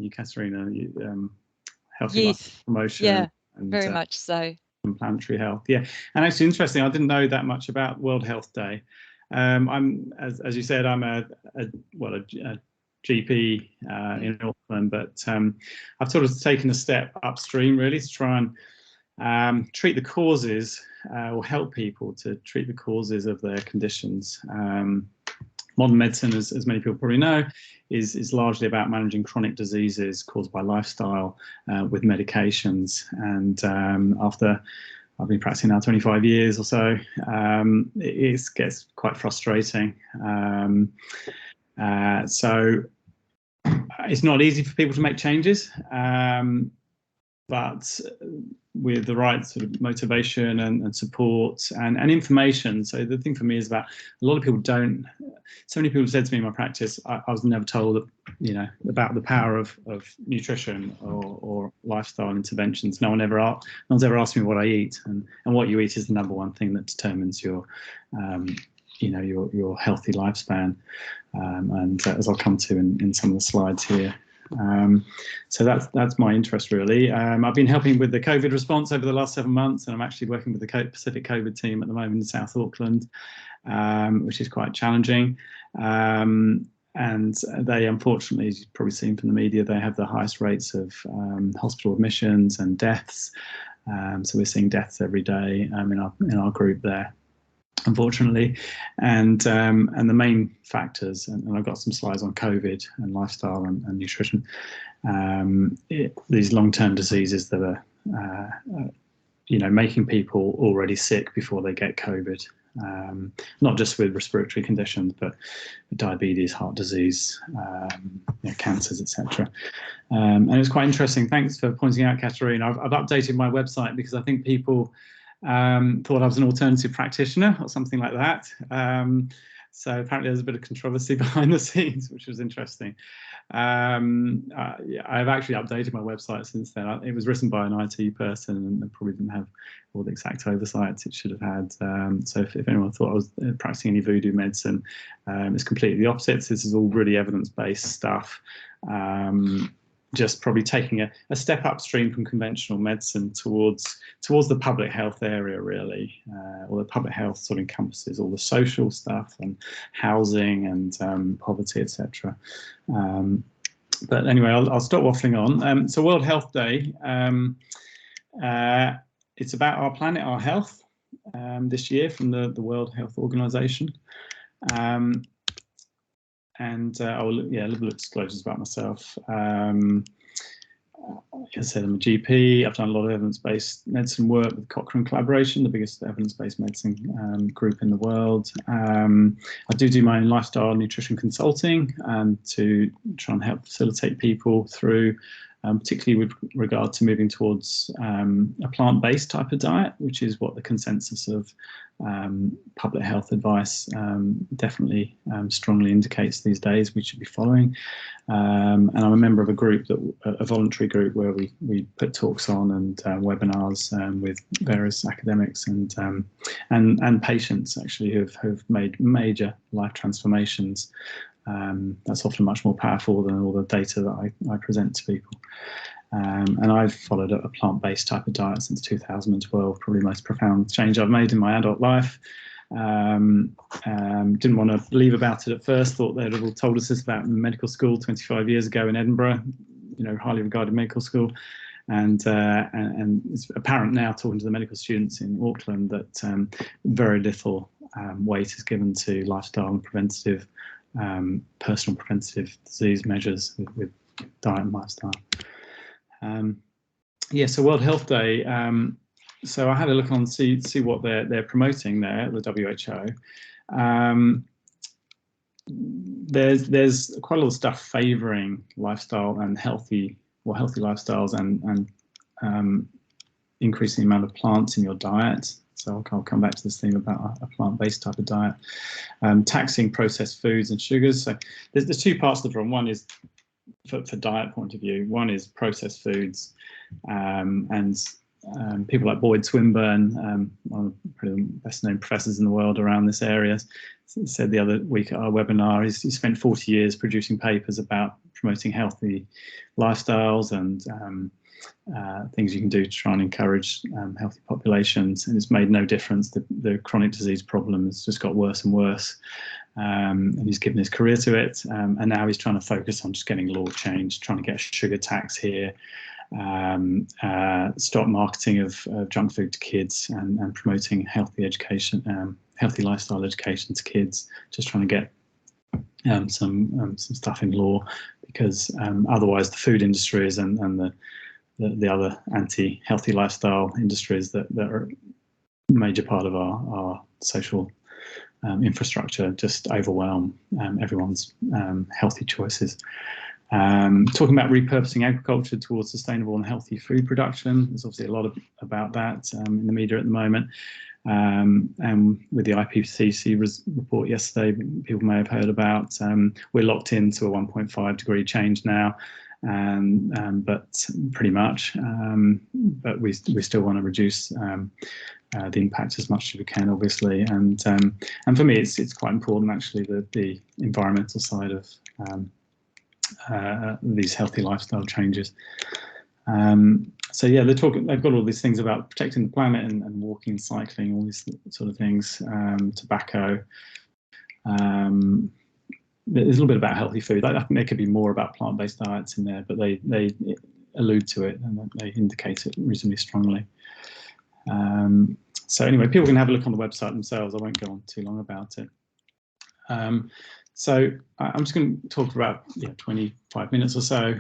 you, Katerina? Healthy Yes. life promotion. Yeah, and very much so. Planetary health. Yeah, and actually interesting, I didn't know that much about World Health Day. I'm, as you said, I'm a GP in Auckland, but I've sort of taken a step upstream really to try and treat the causes or help people to treat the causes of their conditions. Modern medicine, as many people probably know, is largely about managing chronic diseases caused by lifestyle with medications. And after I've been practicing now 25 years or so, it gets quite frustrating. So it's not easy for people to make changes, but with the right sort of motivation and support and information. So the thing for me is about a lot of people don't. So many people said to me in my practice, I was never told that, about the power of nutrition or lifestyle interventions. No one's ever asked me what I eat, and what you eat is the number one thing that determines your your healthy lifespan. And as I'll come to in some of the slides here. So that's my interest really. I've been helping with the COVID response over the last 7 months, and I'm actually working with the Pacific COVID team at the moment in South Auckland, which is quite challenging. And they, unfortunately, as you've probably seen from the media, they have the highest rates of hospital admissions and deaths. So we're seeing deaths every day in our group there, unfortunately. And the main factors, and I've got some slides on COVID and lifestyle and nutrition, these long-term diseases that are making people already sick before they get COVID, not just with respiratory conditions, but diabetes, heart disease, cancers, etc. And it's quite interesting. Thanks for pointing out, Katerina. I've updated my website because I think people thought I was an alternative practitioner or something like that. So apparently there's a bit of controversy behind the scenes, which was interesting. I've actually updated my website since then. It was written by an IT person and probably didn't have all the exact oversights it should have had. So if anyone thought I was practicing any voodoo medicine, it's completely the opposite. This is all really evidence-based stuff. Just probably taking a step upstream from conventional medicine towards the public health area, really. Or the public health sort of encompasses all the social stuff and housing and poverty, etc. But anyway, I'll stop waffling on. So World Health Day, it's about our planet, our health, this year from the World Health Organization. And a little bit of disclosures about myself. Like I said, I'm a GP. I've done a lot of evidence-based medicine work with Cochrane Collaboration, the biggest evidence-based medicine group in the world. I do my own lifestyle nutrition consulting to try and help facilitate people through, particularly with regard to moving towards a plant-based type of diet, which is what the consensus of public health advice definitely strongly indicates these days we should be following. And I'm a member of a voluntary group where we put talks on and webinars with various academics and patients actually who've made major life transformations. That's often much more powerful than all the data that I present to people. And I've followed a plant-based type of diet since 2012, probably the most profound change I've made in my adult life. Didn't want to believe about it at first, thought they'd all told us this about medical school 25 years ago in Edinburgh, highly regarded medical school. And it's apparent now, talking to the medical students in Auckland, that very little weight is given to lifestyle and preventative personal preventative disease measures with diet and lifestyle. So World Health Day. So I had a look on see what they're promoting there, the WHO. There's quite a lot of stuff favouring lifestyle and healthy lifestyles and increasing the amount of plants in your diet. So I'll come back to this theme about a plant-based type of diet. Taxing processed foods and sugars. So there's two parts to the problem. One is for diet point of view. One is processed foods, and people like Boyd Swinburne, one of the probably best known professors in the world around this area, said the other week at our webinar, he spent 40 years producing papers about promoting healthy lifestyles and things you can do to try and encourage healthy populations, and it's made no difference. The chronic disease problem has just got worse and worse, and he's given his career to it, and now he's trying to focus on just getting law changed, trying to get a sugar tax here, stop marketing of junk food to kids, and promoting healthy education, healthy lifestyle education to kids, just trying to get some stuff in law, because otherwise the food industries and the other anti-healthy lifestyle industries that are a major part of our social infrastructure just overwhelm everyone's healthy choices. Talking about repurposing agriculture towards sustainable and healthy food production, there's obviously a lot about that in the media at the moment. And with the IPCC report yesterday, people may have heard about, we're locked into a 1.5 degree change now, but pretty much, but we still want to reduce the impact as much as we can, obviously, and for me it's quite important actually, the environmental side of these healthy lifestyle changes. So yeah, they've got all these things about protecting the planet and walking, cycling, all these sort of things, tobacco. There's a little bit about healthy food. I think there could be more about plant-based diets in there, but they allude to it and they indicate it reasonably strongly. So anyway, people can have a look on the website themselves. I won't go on too long about it. So I'm just going to talk for about 25 minutes or so.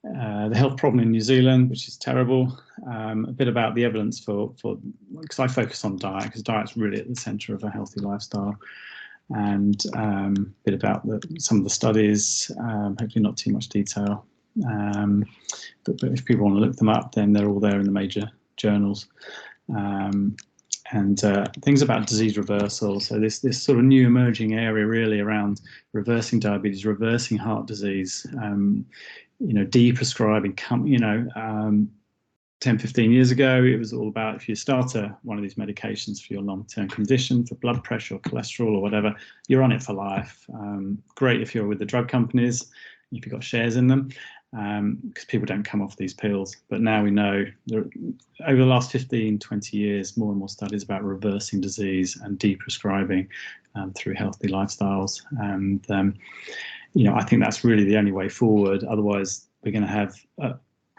The health problem in New Zealand, which is terrible. A bit about the evidence because I focus on diet, because diet's really at the centre of a healthy lifestyle. And a bit about some of the studies, hopefully not too much detail. But if people want to look them up, then they're all there in the major journals. And things about disease reversal. So this sort of new emerging area really around reversing diabetes, reversing heart disease, de-prescribing. 10, 15 years ago, it was all about if you start one of these medications for your long-term condition, for blood pressure or cholesterol or whatever, you're on it for life. Great if you're with the drug companies, if you've got shares in them, because people don't come off these pills. But now we know over the last 15, 20 years, more and more studies about reversing disease and de-prescribing through healthy lifestyles. And, I think that's really the only way forward. Otherwise, we're going to have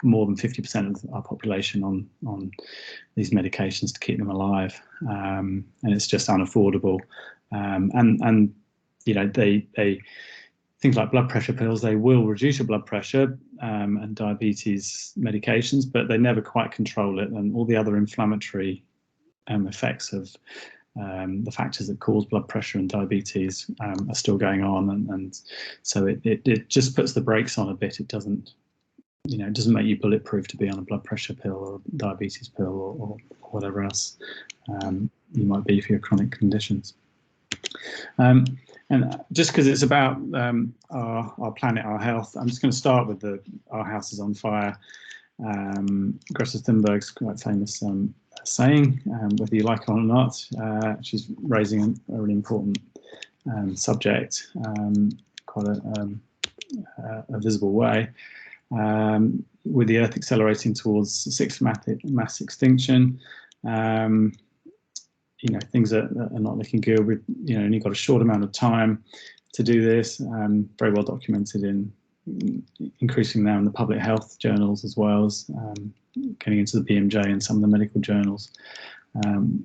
more than 50% of our population on these medications to keep them alive, and it's just unaffordable. And they things like blood pressure pills, they will reduce your blood pressure, and diabetes medications, but they never quite control it, and all the other inflammatory effects of the factors that cause blood pressure and diabetes are still going on, and so it just puts the brakes on a bit. It doesn't make you bulletproof to be on a blood pressure pill or a diabetes pill or whatever else you might be for your chronic conditions. And just because it's about our planet, our health, I'm just going to start with our house is on fire. Greta Thunberg's quite famous saying, whether you like it or not. She's raising a really important subject, quite a visible way. With the Earth accelerating towards sixth mass extinction, things are not looking good. We've only got a short amount of time to do this. Very well documented increasing now in the public health journals, as well as getting into the BMJ and some of the medical journals, and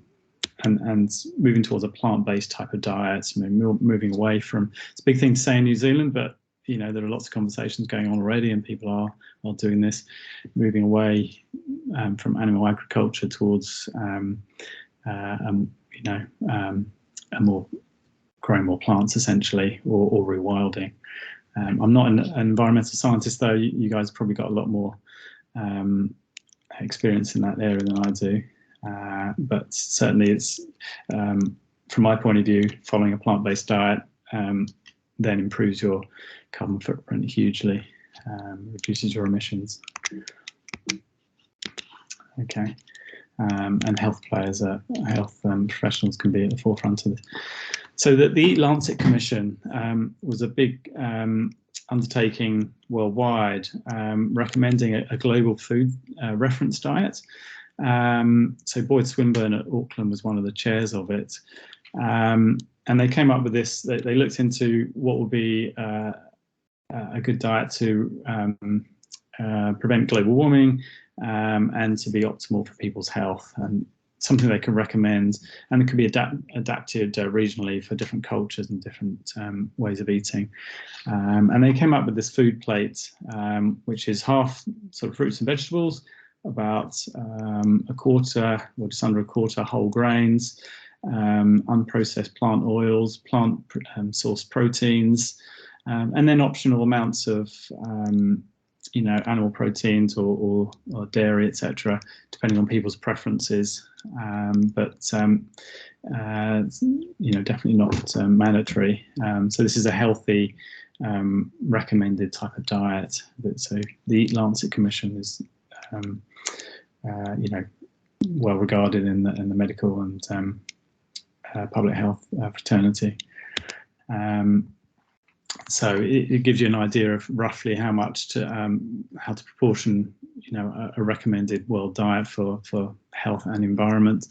moving towards a plant-based type of diet. Moving away from, it's a big thing to say in New Zealand, but there are lots of conversations going on already, and people are doing this, moving away from animal agriculture towards growing more plants, essentially, or rewilding. I'm not an environmental scientist, though. You guys probably got a lot more experience in that area than I do, but certainly it's, from my point of view, following a plant-based diet then improves your carbon footprint hugely, reduces your emissions. Okay. And health players, health professionals can be at the forefront of this. So the Eat Lancet Commission was a big undertaking worldwide, recommending a global food reference diet. So Boyd Swinburne at Auckland was one of the chairs of it. And they came up with this. They looked into what would be a good diet to prevent global warming and to be optimal for people's health, and something they can recommend, and it can be adapted regionally for different cultures and different ways of eating. And they came up with this food plate, which is half sort of fruits and vegetables, about a quarter or just under a quarter whole grains, unprocessed plant oils, plant sourced proteins, and then optional amounts of animal proteins or dairy, etc., depending on people's preferences. Definitely not mandatory. So this is a healthy, recommended type of diet. So the Eat Lancet Commission is, well regarded in the medical and public health fraternity. So it gives you an idea of roughly how much how to proportion, a recommended world diet for health and environment.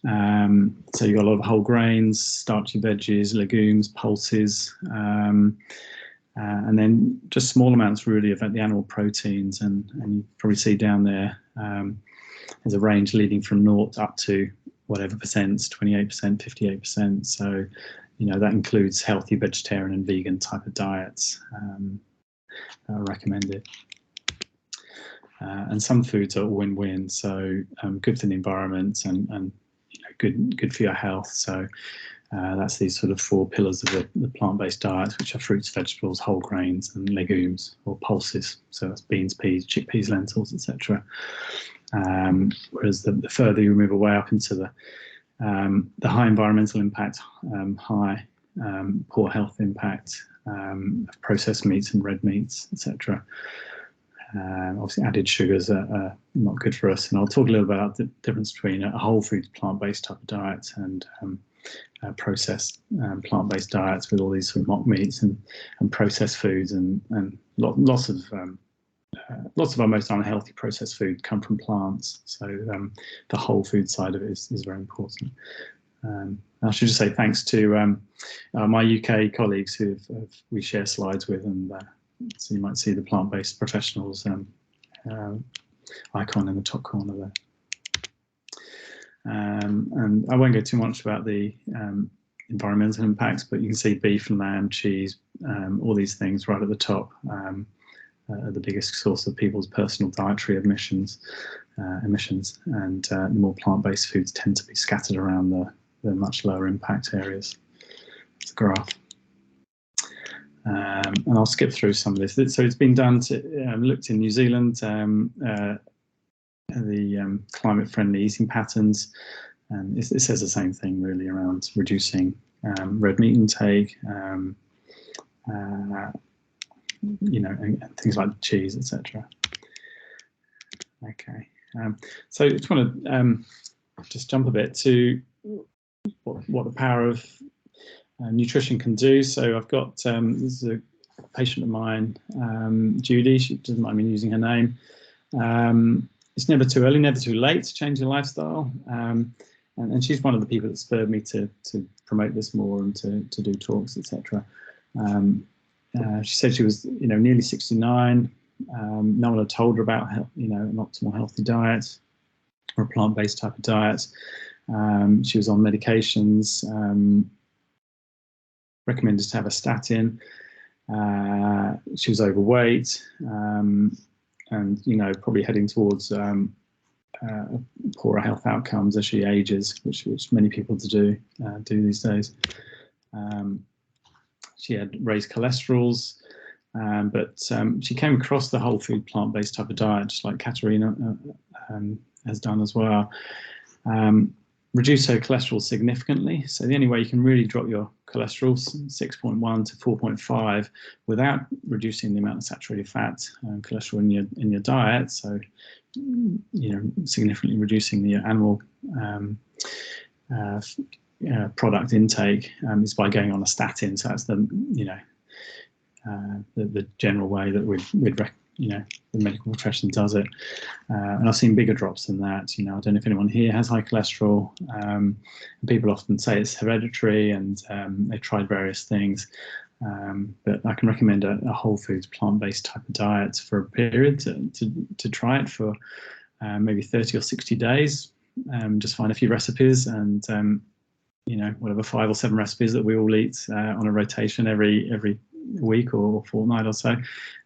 So you've got a lot of whole grains, starchy veggies, legumes, pulses, and then just small amounts really of the animal proteins. And you probably see down there there's a range leading from 0 up to whatever percents, 28%, 58%. So that includes healthy vegetarian and vegan type of diets recommended. And some foods are win-win, so good for the environment and good for your health. So that's these sort of 4 pillars of the plant-based diet, which are fruits, vegetables, whole grains, and legumes, or pulses. So that's beans, peas, chickpeas, lentils, etc. Whereas the further you move away up into the high environmental impact, high poor health impact of processed meats and red meats, etc. Obviously, added sugars are not good for us, and I'll talk a little about the difference between a whole food plant-based type of diet and processed plant-based diets with all these sort of mock meats and processed foods, and lots of our most unhealthy processed food come from plants. So the whole food side of it is very important. I should just say thanks to my UK colleagues who we share slides with, and so you might see the plant-based professionals icon in the top corner there. And I won't go too much about the environmental impacts, but you can see beef and lamb, cheese, all these things right at the top are the biggest source of people's personal dietary emissions, and the more plant-based foods tend to be scattered around the much lower impact areas. It's a graph. And I'll skip through some of this. So it's been done looked in New Zealand, the climate-friendly eating patterns, and it says the same thing really around reducing red meat intake, and things like cheese, etc. Okay, so I just want to just jump a bit to what the power of nutrition can do. So I've got this is a patient of mine, Judy. She doesn't mind me using her name. It's never too early, never too late to change your lifestyle, and she's one of the people that spurred me to promote this more and to do talks, etc. She said she was nearly 69. No one had told her about an optimal healthy diet or a plant-based type of diet. She was on medications, recommended to have a statin. She was overweight, and probably heading towards poorer health outcomes as she ages, which many people do these days. She had raised cholesterols, but she came across the whole food plant-based type of diet, just like Katerina has done as well. reduce her cholesterol significantly. So the only way you can really drop your cholesterol 6.1 to 4.5 without reducing the amount of saturated fat and cholesterol in your diet, so significantly reducing the animal product intake, is by going on a statin. So that's the general way that the medical profession does it, and I've seen bigger drops than that. I don't know if anyone here has high cholesterol. People often say it's hereditary, and they've tried various things, but I can recommend a whole foods, plant-based type of diet for a period to try it for maybe 30 or 60 days. Just find a few recipes, and whatever 5 or 7 recipes that we all eat on a rotation every week or fortnight or so,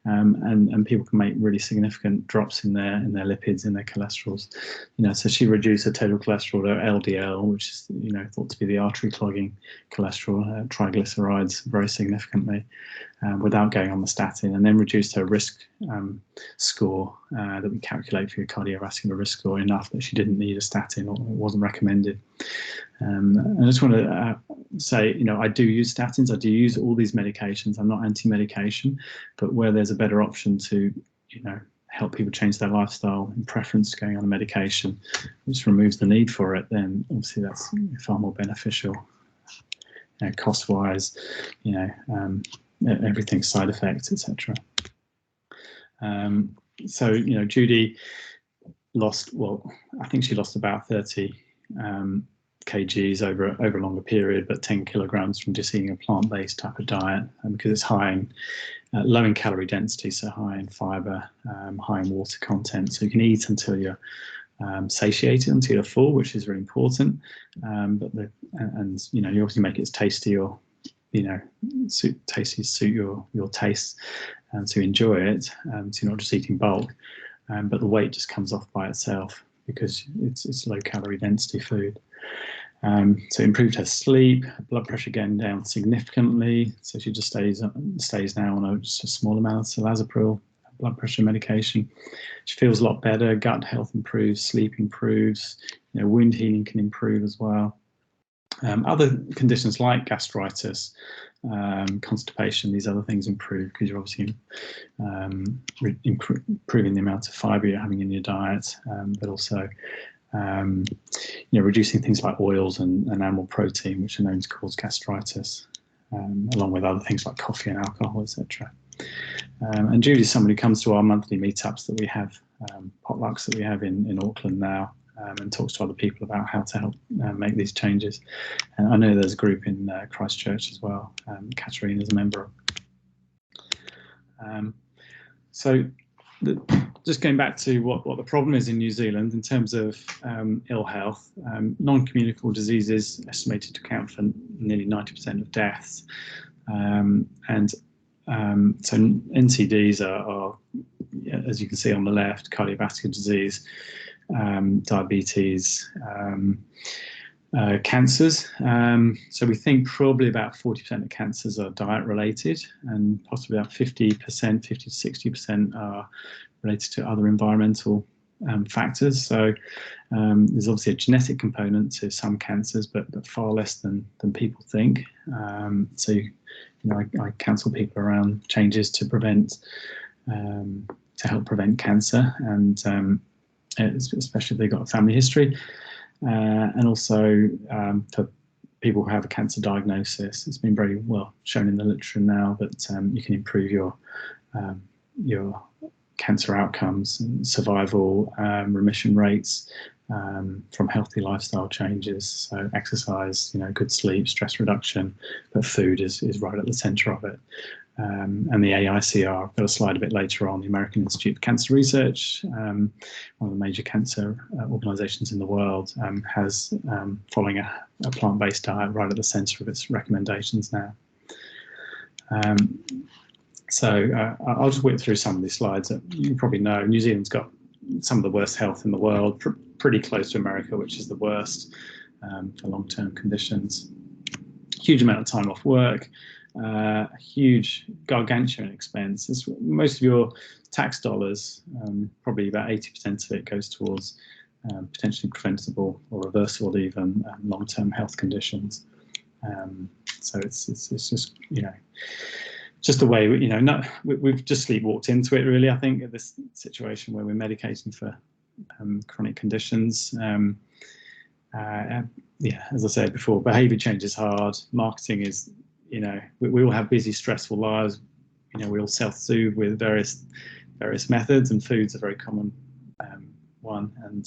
and people can make really significant drops in their lipids, in their cholesterols. So she reduced her total cholesterol, or LDL, which is thought to be the artery clogging cholesterol, triglycerides, very significantly, without going on the statin, and then reduced her risk score that we calculate for your cardiovascular risk score enough that she didn't need a statin, or it wasn't recommended. And I just want to say, I do use statins. I do use all these medications. I'm not anti-medication, but where there's a better option to, help people change their lifestyle in preference to going on a medication, which removes the need for it, then obviously that's far more beneficial, cost-wise, everything, side effects, etc. So, Judy lost, I think she lost about 30 kgs over a longer period, but 10 kilograms from just eating a plant-based type of diet, because it's high in low in calorie density, so high in fiber, high in water content. So you can eat until you're satiated, until you're full, which is really important. But you obviously make it as tasty or suit your taste, and to enjoy it. So you're not just eating bulk, but the weight just comes off by itself because it's low calorie density food. So improved her sleep, blood pressure going down significantly. So she just stays now on just a small amount of Cilazapril, blood pressure medication. She feels a lot better. Gut health improves, sleep improves. Wound healing can improve as well. Other conditions like gastritis, constipation, these other things improve because you're obviously improving the amount of fiber you're having in your diet, but also reducing things like oils and animal protein, which are known to cause gastritis, along with other things like coffee and alcohol, etc. And Judy's somebody who comes to our monthly meetups that we have, potlucks that we have in Auckland now, and talks to other people about how to help make these changes. And I know there's a group in Christchurch as well. Katarina is a member of. Just going back to what the problem is in New Zealand in terms of ill health, non-communicable diseases estimated to account for nearly 90% of deaths. So NCDs are, as you can see on the left, cardiovascular disease, diabetes, cancers. So we think probably about 40% of cancers are diet related, and possibly about 50 to 60% are related to other environmental factors. So there's obviously a genetic component to some cancers, but far less than people think. So I counsel people around changes to help prevent cancer, and especially if they've got a family history, and also for people who have a cancer diagnosis. It's been very well shown in the literature now that you can improve your cancer outcomes and survival, remission rates from healthy lifestyle changes. So exercise, good sleep, stress reduction, but food is right at the center of it. And the AICR, I've got a slide a bit later on, the American Institute of Cancer Research, one of the major cancer organizations in the world, has following a plant-based diet right at the center of its recommendations now. So I'll just whip through some of these slides that you probably know. New Zealand's got some of the worst health in the world, pretty close to America, which is the worst for long-term conditions. Huge amount of time off work, huge gargantuan expense. Most of your tax dollars, probably about 80% of it goes towards potentially preventable or reversible even long-term health conditions. So it's just, you know, just a way, you know, we've just sleepwalked into it really, I think, at this situation where we're medicating for chronic conditions. Yeah, as I said before, behaviour change is hard. Marketing is, you know, we all have busy, stressful lives. You know, we all self-soothe with various methods, and food's a very common one. And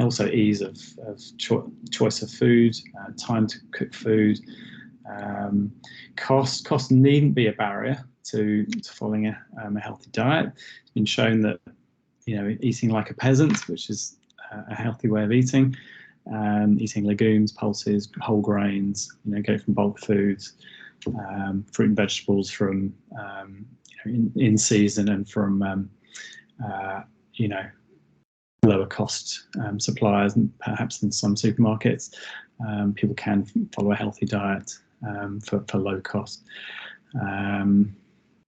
also ease of choice of food, time to cook food. Cost needn't be a barrier to following a healthy diet. It's been shown that, you know, eating like a peasant, which is a healthy way of eating, eating legumes, pulses, whole grains, you know, go from bulk foods, fruit and vegetables from you know, in season, and from you know, lower cost suppliers, and perhaps in some supermarkets. People can follow a healthy diet for low cost.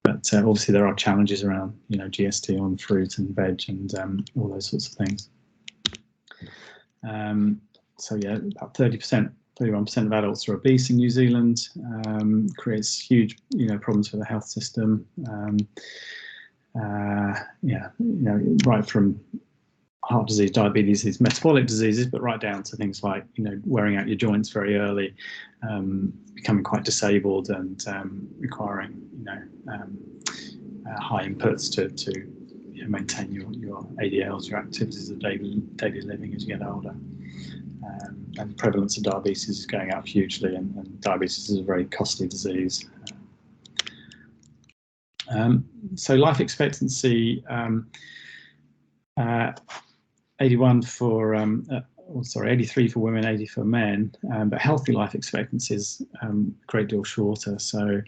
But obviously there are challenges around, you know, GST on fruit and veg and all those sorts of things. So yeah, about 31% of adults are obese in New Zealand. Creates huge, you know, problems for the health system. Yeah, you know, right from heart disease, diabetes, these metabolic diseases, but right down to things like, you know, wearing out your joints very early, becoming quite disabled, and requiring, you know, high inputs to you know, maintain your ADLs, your activities of daily living as you get older. And the prevalence of diabetes is going up hugely, and diabetes is a very costly disease. So life expectancy, 81 for, 83 for women, 80 for men, but healthy life expectancy is a great deal shorter. So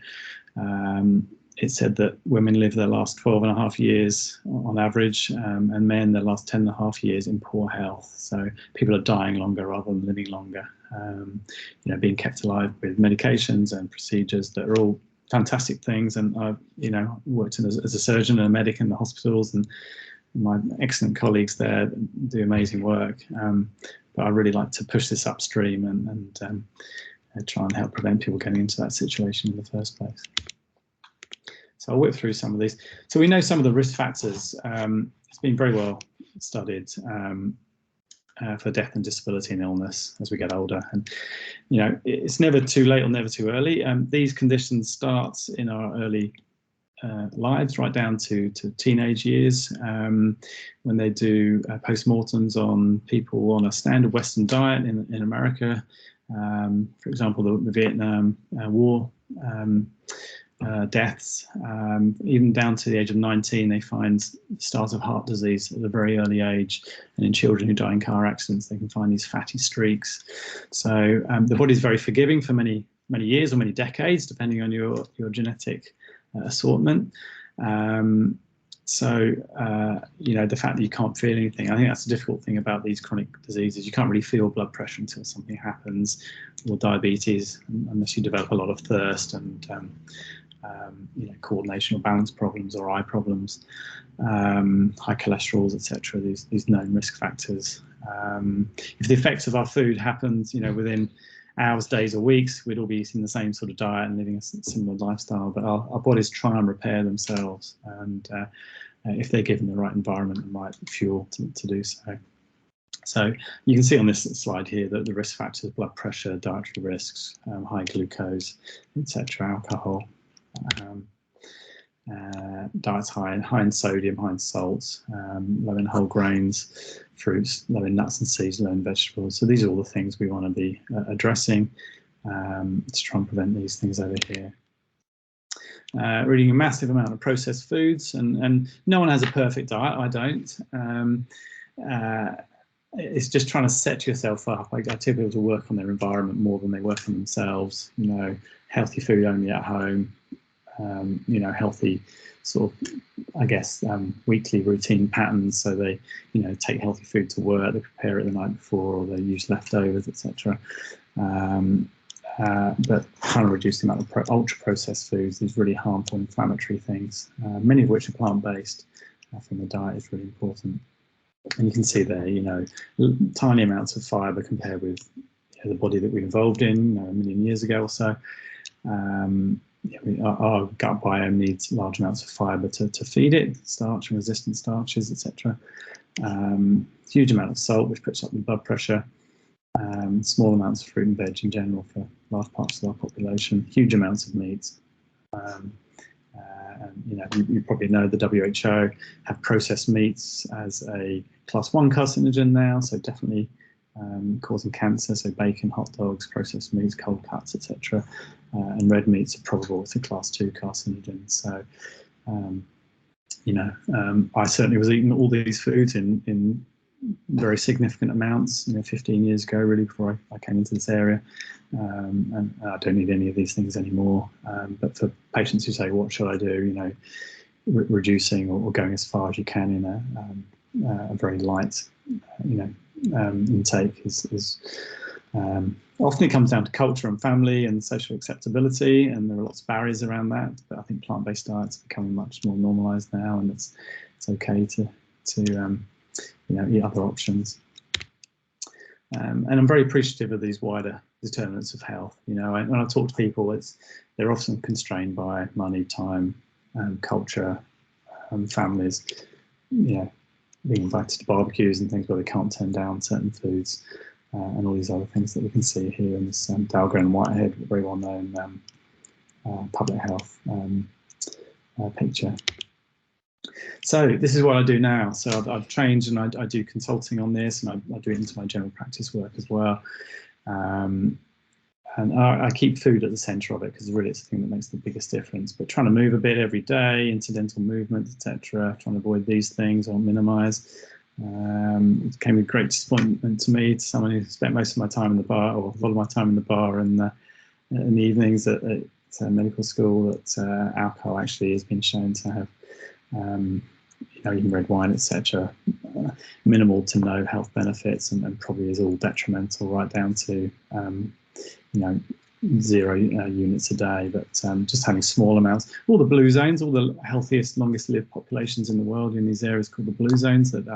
it said that women live their last 12.5 years on average, and men their last 10.5 years in poor health. So people are dying longer rather than living longer, you know, being kept alive with medications and procedures that are all fantastic things. And I've, you know, worked as a surgeon and a medic in the hospitals, and my excellent colleagues there do amazing work. But I really like to push this upstream and try and help prevent people getting into that situation in the first place. So I'll whip through some of these. So we know some of the risk factors. It's been very well studied for death and disability and illness as we get older. And, you know, it's never too late or never too early. These conditions start in our early lives, right down to teenage years, when they do postmortems on people on a standard Western diet in America. For example, the Vietnam War deaths, even down to the age of 19, they find the start of heart disease at a very early age. And in children who die in car accidents, they can find these fatty streaks. So the body is very forgiving for many years or many decades, depending on your genetic assortment. So you know, the fact that you can't feel anything, I think that's the difficult thing about these chronic diseases. You can't really feel blood pressure until something happens, or diabetes, unless you develop a lot of thirst and you know, coordination or balance problems or eye problems, high cholesterols, etc. These known risk factors. If the effects of our food happens, you know, within hours, days, or weeks, we'd all be eating the same sort of diet and living a similar lifestyle. But our bodies try and repair themselves, and if they're given the right environment and right fuel to do so. So you can see on this slide here that the risk factors: blood pressure, dietary risks, high glucose, etc., alcohol. Diets high in sodium, high in salts, low in whole grains, fruits, low in nuts and seeds, low in vegetables. So these are all the things we want to be addressing to try and prevent these things over here. Eating a massive amount of processed foods, and no one has a perfect diet. I don't. It's just trying to set yourself up. I tell people to work on their environment more than they work on themselves. You know, healthy food only at home. You know, healthy sort of, I guess, weekly routine patterns. So they, you know, take healthy food to work, they prepare it the night before, or they use leftovers, etc. But trying to reduce the amount of ultra-processed foods, these really harmful inflammatory things, many of which are plant-based, from the diet is really important. And you can see there, tiny amounts of fibre compared with the body that we evolved in a million years ago or so. Our gut biome needs large amounts of fibre to feed it, starch and resistant starches, etc. Huge amount of salt, which puts up the blood pressure. Small amounts of fruit and veg in general for large parts of our population. Huge amounts of meat. You probably know the WHO have processed meats as a class 1 carcinogen now, so definitely causing cancer. So bacon, hot dogs, processed meats, cold cuts, etc. And red meats are probable it's a class 2 carcinogen. So, I certainly was eating all these foods in very significant amounts, 15 years ago, really, before I came into this area. And I don't need any of these things anymore. But for patients who say, what should I do, reducing or going as far as you can in a very light, intake is often it comes down to culture and family and social acceptability, and there are lots of barriers around that. But I think plant-based diets are becoming much more normalised now, and it's okay to eat other options. And I'm very appreciative of these wider determinants of health. When I talk to people, they're often constrained by money, time, culture, families. Being invited to barbecues and things where they can't turn down certain foods, and all these other things that we can see here in this Dahlgren and Whitehead, very well-known public health picture. So this is what I do now. So I've trained and I do consulting on this, and I do it into my general practice work as well. And I keep food at the centre of it because really it's the thing that makes the biggest difference. But trying to move a bit every day, incidental movement, etc., trying to avoid these things or minimise. It came with great disappointment to me, to someone who spent most of my time in the bar, or a lot of my time in the bar in the evenings at medical school, that alcohol actually has been shown to have even red wine, etc., minimal to no health benefits, and probably is all detrimental, right down to 0 units a day. But just having small amounts, all the blue zones, all the healthiest, longest lived populations in the world in these areas called the blue zones that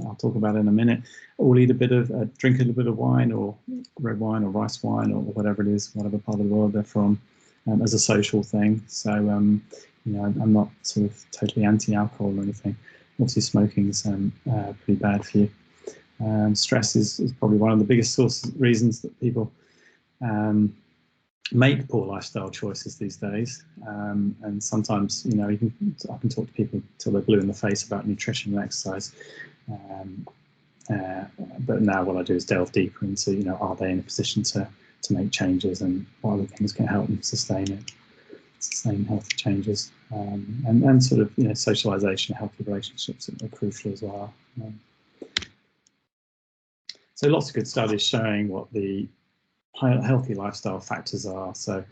I'll talk about in a minute, all eat drink a little bit of wine, or red wine, or rice wine, or whatever it is, whatever part of the world they're from, as a social thing. So I'm not sort of totally anti-alcohol or anything. Obviously, smoking is pretty bad for you. Stress is probably one of the biggest reasons that people make poor lifestyle choices these days. And sometimes, I can talk to people till they're blue in the face about nutrition and exercise. But now what I do is delve deeper into, are they in a position to make changes, and what other things can help them sustain healthy changes, and sort of socialization, healthy relationships are crucial as well. So lots of good studies showing what the healthy lifestyle factors are. So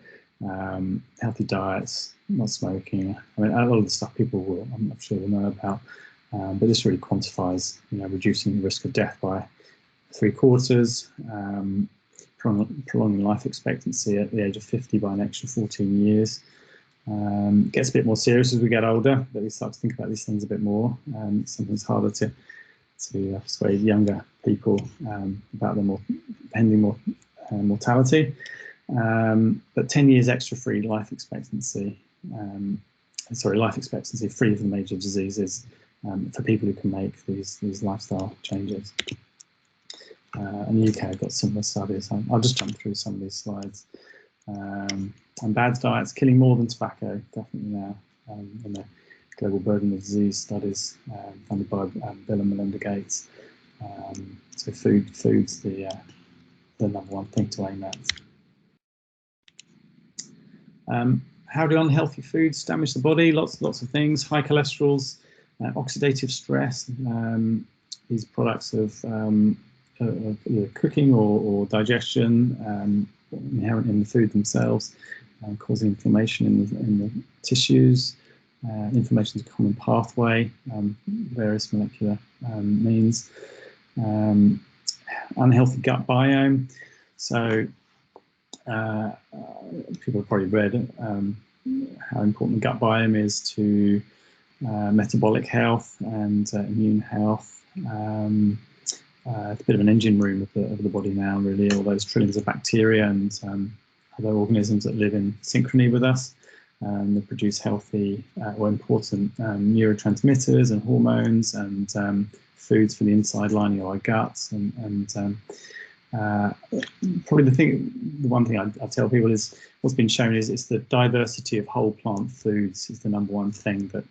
healthy diets, not smoking. I mean, a lot of the stuff people I'm sure will know about, but this really quantifies, reducing the risk of death by 3/4, prolonging life expectancy at the age of 50 by an extra 14 years. It gets a bit more serious as we get older, but we start to think about these things a bit more. Sometimes harder to persuade younger people about the more pending mortality. But 10 years extra free life expectancy, life expectancy free of the major diseases for people who can make these lifestyle changes. And the UK have got similar studies. I'll just jump through some of these slides. And bad diets killing more than tobacco, definitely now, in the global burden of disease studies funded by Bill and Melinda Gates. So food's the number one thing to aim at. How do unhealthy foods damage the body? Lots of things. High cholesterols, oxidative stress, these products of either cooking or digestion, inherent in the food themselves, causing inflammation in the tissues. Inflammation is a common pathway, various molecular means. Unhealthy gut biome. So people have probably read how important the gut biome is to metabolic health and immune health. It's a bit of an engine room of the body now, really. All those trillions of bacteria and other organisms that live in synchrony with us. They produce healthy or important neurotransmitters and hormones and foods for the inside lining of our guts. Probably the one thing I tell people is what's been shown is it's the diversity of whole plant foods is the #1 thing that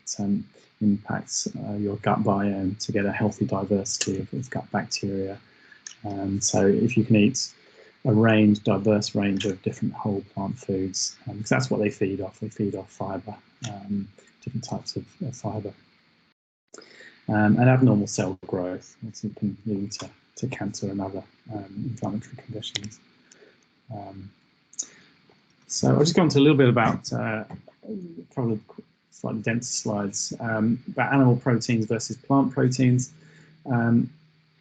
impacts your gut biome to get a healthy diversity of gut bacteria. So if you can eat a diverse range of different whole plant foods, because that's what they feed off. They feed off fibre, different types of fibre, and abnormal cell growth, which can lead to cancer and other inflammatory conditions. So I'll just go on to a little bit about a couple of slightly denser slides about animal proteins versus plant proteins.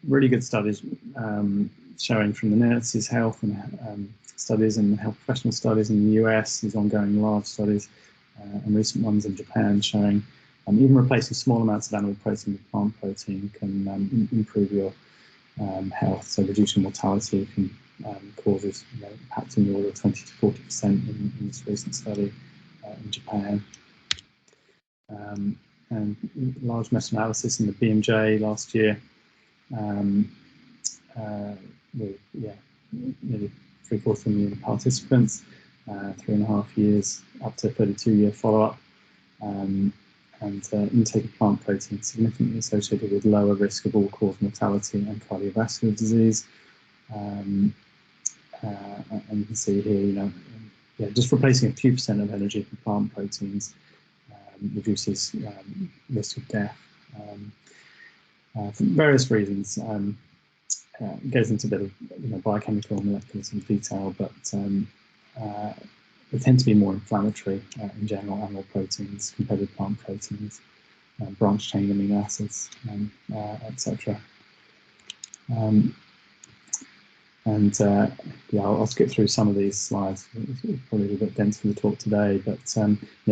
Really good studies showing from the nurses' health and studies and health professional studies in the US, these ongoing large studies, and recent ones in Japan showing even replacing small amounts of animal protein with plant protein can improve your health, so reducing mortality can causes perhaps in the order of 20 to 40% in this recent study in Japan. And large meta-analysis in the BMJ last year with nearly 3/4 million participants, 3.5 years up to 32-year follow-up, and intake of plant protein significantly associated with lower risk of all-cause mortality and cardiovascular disease. And you can see here, just replacing a few percent of energy from plant proteins reduces risk of death for various reasons. It goes into a bit of biochemical and molecular sort of detail, but they tend to be more inflammatory in general, animal proteins compared with plant proteins, branch chain amino acids, etc. I'll skip through some of these slides. It's probably a little bit dense for the talk today, but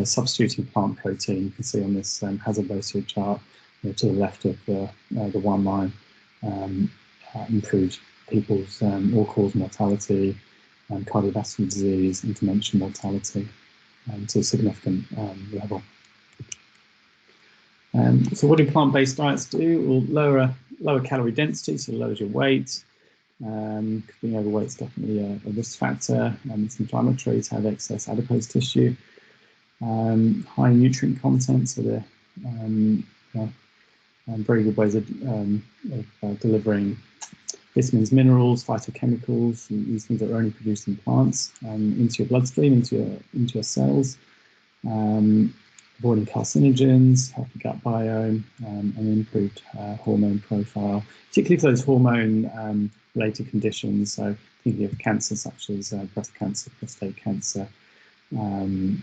substituting plant protein, you can see on this hazard ratio chart to the left of the one line, improved people's all-cause mortality, cardiovascular disease, and dementia mortality to a significant level. So what do plant-based diets do? Well, lower calorie density, so it lowers your weight. Being overweight is definitely a risk factor, and it's inflammatory to have excess adipose tissue. High nutrient content, so they're very good ways of delivering vitamins, minerals, phytochemicals, these things that are only produced in plants, into your bloodstream, into your cells. Avoiding carcinogens, healthy gut biome, and improved hormone profile, particularly for those hormone related conditions. So thinking of cancer such as breast cancer, prostate cancer, and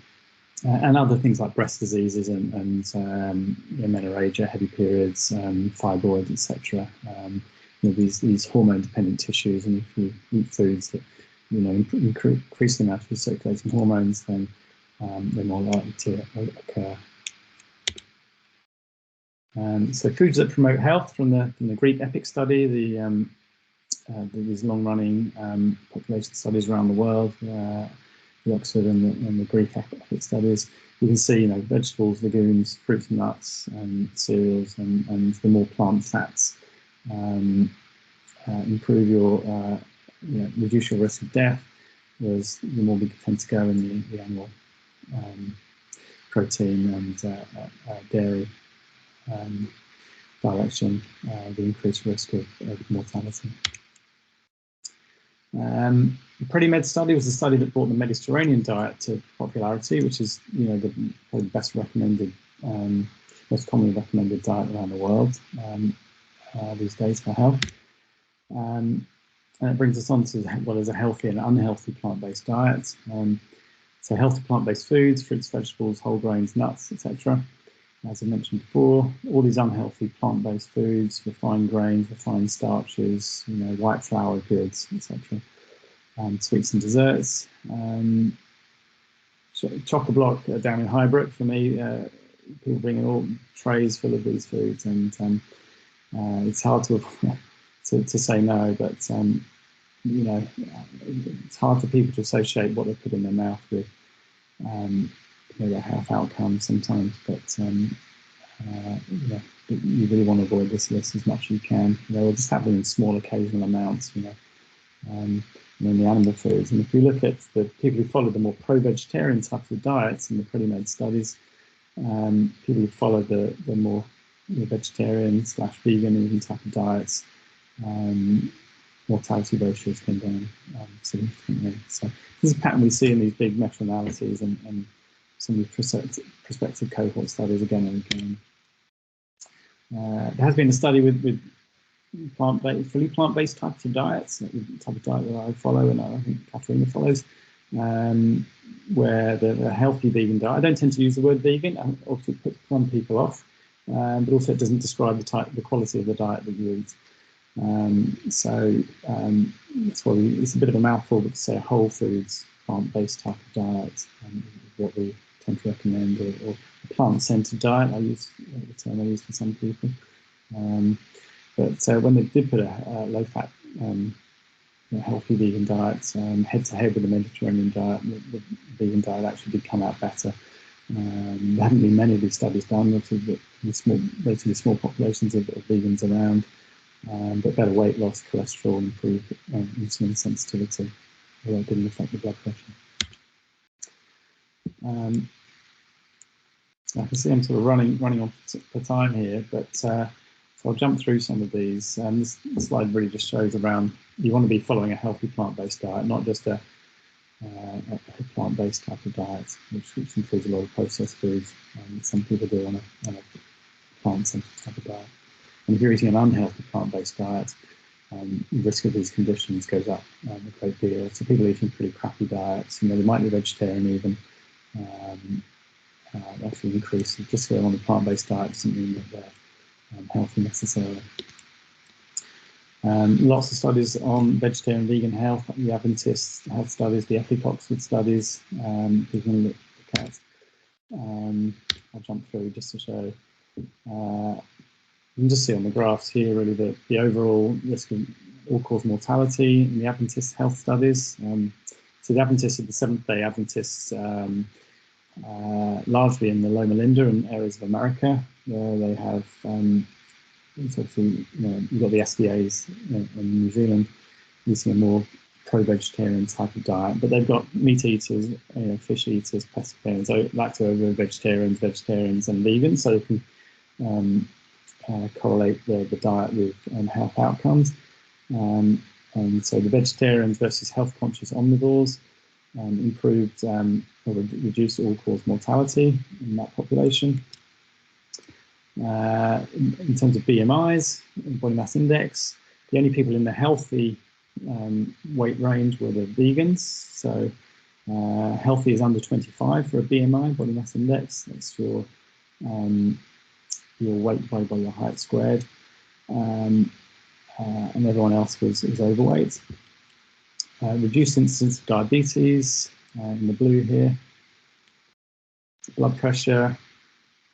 other things like breast diseases and menorrhagia, heavy periods, fibroids, etc. These hormone dependent tissues, and if you eat foods that increase the amount of circulating hormones, then they're more likely to occur. So foods that promote health from the Greek EPIC study, these long-running population studies around the world, the Oxford and the Greek EPIC studies. You can see, vegetables, legumes, fruits and nuts, cereals, and the more plant fats improve your, reduce your risk of death, whereas the more we tend to go in the animal protein and dairy direction, the increased risk of mortality. The PREDIMED study was a study that brought the Mediterranean diet to popularity, which is probably best recommended, most commonly recommended diet around the world these days for health. And it brings us on to what is a healthy and unhealthy plant-based diet. So healthy plant-based foods, fruits, vegetables, whole grains, nuts, etc. As I mentioned before, all these unhealthy plant-based foods, refined grains, refined starches, white flour goods, etc. Sweets and desserts. Chock-a-block down in Highbrook for me. People bring in all trays full of these foods, and It's hard to say no, but you know, it's hard for people to associate what they put in their mouth with you know, their health outcomes sometimes. But you know, you really want to avoid this list as much as you can. You know, or just have them in small occasional amounts. You know. And then the animal foods. And if we look at the people who follow the more pro-vegetarian types of diets in the PREDIMED studies, people who follow the more vegetarian/vegan even type of diets, mortality ratios came down significantly. So this is a pattern we see in these big meta-analyses and some of the prospective cohort studies again and again. There has been a study with fully plant-based types of diets, the type of diet that I follow and I think Katrina follows, where the healthy vegan diet, I don't tend to use the word vegan, obviously it puts some people off, but also it doesn't describe the quality of the diet that you eat. So it's a bit of a mouthful, but to say a whole foods plant-based type of diet is what we tend to recommend, or a plant-centered diet. I use the term I use for some people. But when they did put a low-fat, healthy vegan diet head-to-head with the Mediterranean diet, the vegan diet actually did come out better. There haven't been many of these studies done, relatively small populations of vegans around, but better weight loss, cholesterol, improved insulin sensitivity, although it didn't affect the blood pressure. I can see I'm sort of running on for time here, but so I'll jump through some of these. This slide really just shows around, you want to be following a healthy plant-based diet, not just a plant-based type of diet, which includes a lot of processed foods. Some people do on a plant-centered type of diet. And if you're eating an unhealthy plant-based diet, the risk of these conditions goes up a great deal. So people eating pretty crappy diets, they might be vegetarian even, actually increase. Just going on a plant-based diet doesn't mean that they're healthy necessarily. Lots of studies on vegetarian vegan health, the Adventist health studies, the Epidemiological studies, we can look at. I'll jump through just to show. You can just see on the graphs here really the overall risk of all-cause mortality in the Adventist health studies. So the Adventists are the Seventh-day Adventists, largely in the Loma Linda and areas of America, where they have, it's obviously, you've got the SDAs in New Zealand eating a more pro-vegetarian type of diet, but they've got meat eaters, fish eaters, pescatarians, so lacto-vegetarians, vegetarians, and vegans, so they can correlate the diet with health outcomes. And so the vegetarians versus health-conscious omnivores improved or reduced all-cause mortality in that population. In terms of BMIs, body mass index, the only people in the healthy weight range were the vegans. So healthy is under 25 for a BMI, body mass index. That's your weight by your height squared. And everyone else was overweight. Reduced incidence of diabetes in the blue here. Blood pressure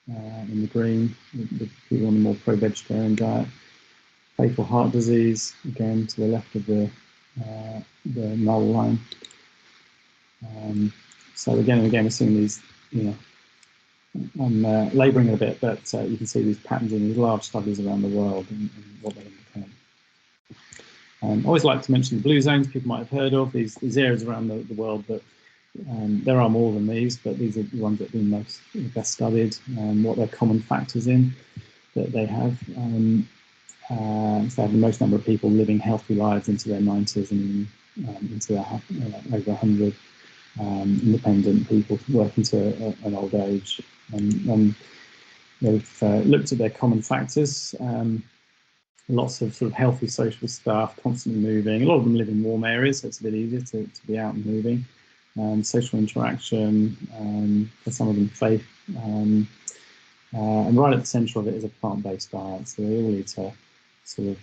in the green, the people on the more pro-vegetarian diet. Fatal heart disease, again to the left of the null line. So again and again we're seeing these, I'm labouring a bit, but you can see these patterns in these large studies around the world and what they indicate. I always like to mention the blue zones people might have heard of, these areas around the world, but there are more than these, but these are the ones that have been best studied, what their common factors in that they have. So they have the most number of people living healthy lives into their 90s and into their over 100, independent people working to an old age. And they've looked at their common factors. Lots of sort of healthy social staff, constantly moving. A lot of them live in warm areas, so it's a bit easier to be out and moving. Social interaction, for some of them faith, and right at the centre of it is a plant-based diet. So they all eat a sort of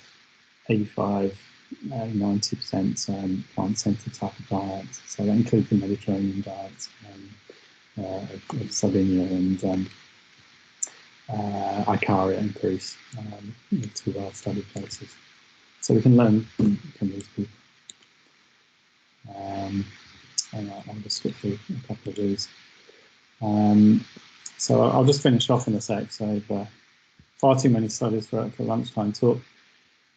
85, 90% plant-centred type of diet. So that includes the Mediterranean diet of Sardinia and Icaria and Greece, two well-studied places. So we can learn from these people. And I'll just skip through a couple of these. So I'll just finish off in a sec. So far too many studies for lunchtime talk.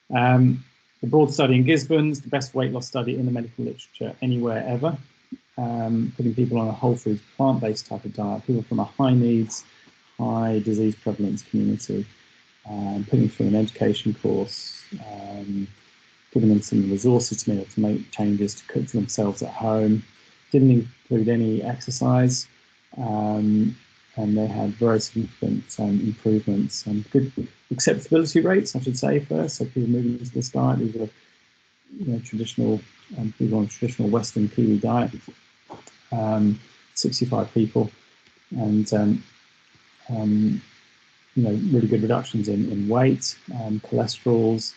The broad study in Gisborne's the best weight loss study in the medical literature anywhere ever. Putting people on a whole foods plant-based type of diet, people from a high needs, high disease prevalence community, putting through an education course, giving them some resources to be able to make changes to cook for themselves at home. Didn't include any exercise, and they had very significant improvements and good acceptability rates, I should say, first. So people moving into this diet, these are traditional people on a traditional Western Kiwi diet, 65 people, and really good reductions in weight, cholesterols,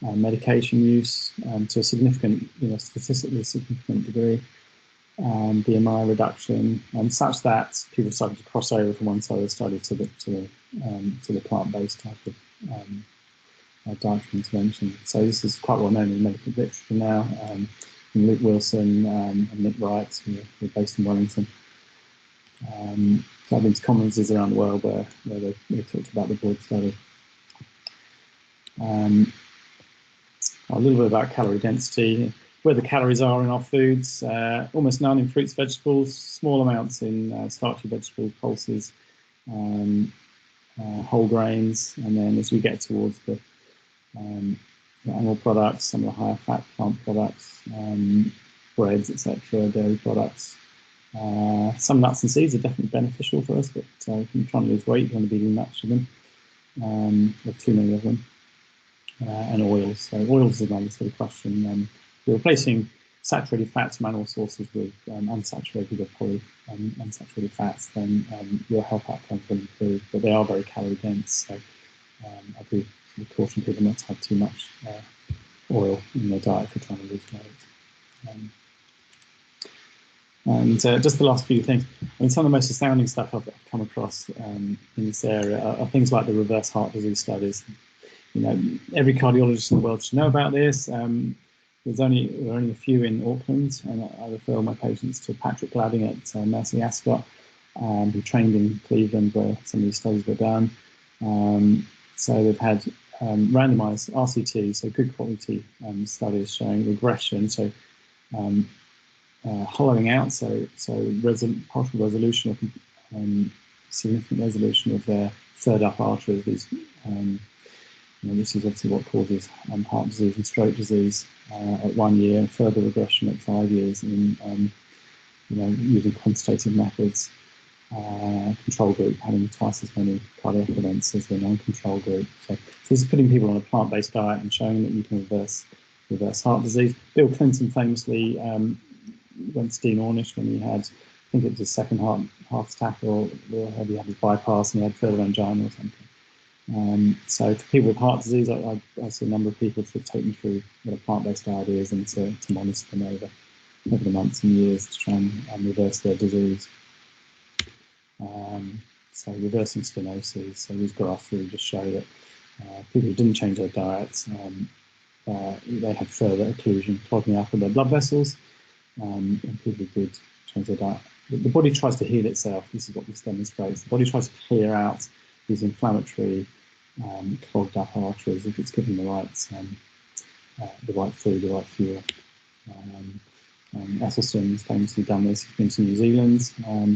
medication use to a significant, statistically significant degree, BMI reduction, and such that people started to cross over from one side of the study to the plant-based type of dietary intervention. So this is quite well known in medical literature now. Luke Wilson and Nick Wright, who are based in Wellington. I've been to conferences around the world where they talked about the broad study. A little bit about calorie density, where the calories are in our foods, almost none in fruits, vegetables, small amounts in starchy vegetables, pulses, whole grains, and then as we get towards the animal products, some of the higher fat plant products, breads, etc., dairy products. Some nuts and seeds are definitely beneficial for us, but if you're trying to lose weight, you want to be eating much of them, or too many of them. And oils. So oils is another sort of question. We're replacing saturated fats from animal sources with unsaturated or polyunsaturated fats, then your health outcomes will improve, but they are very calorie dense. So I do caution people not to have too much oil in their diet if you're trying to lose weight. And just the last few things. I mean, some of the most astounding stuff I've come across in this area are things like the reverse heart disease studies. Every cardiologist in the world should know about this. There are only a few in Auckland, and I refer all my patients to Patrick Gladding at Mercy Ascot, who trained in Cleveland where some of these studies were done. So they've had randomized RCT, so good quality studies showing regression, so hollowing out, so partial resolution of significant resolution of their third upper arteries. These this is obviously what causes heart disease and stroke disease at 1 year, and further regression at 5 years in using quantitative methods. Control group having twice as many cardiac events as the non-control group. So this is putting people on a plant-based diet and showing that you can reverse heart disease. Bill Clinton famously went to Dean Ornish when he had, I think it was his second heart attack, or he had his bypass and he had further angina or something. So for people with heart disease, I see a number of people to take them through what a plant-based diet is and to monitor them over the months and years to try and reverse their disease. So reversing stenosis, so these graphs really just show that people who didn't change their diets, they had further occlusion, clogging up of their blood vessels, and people who did change their diet. The body tries to heal itself. This is what this demonstrates. The body tries to clear out these inflammatory, clogged up arteries if it's given the right food, the right fuel. Esselstyn's famously done this. He's been to New Zealand,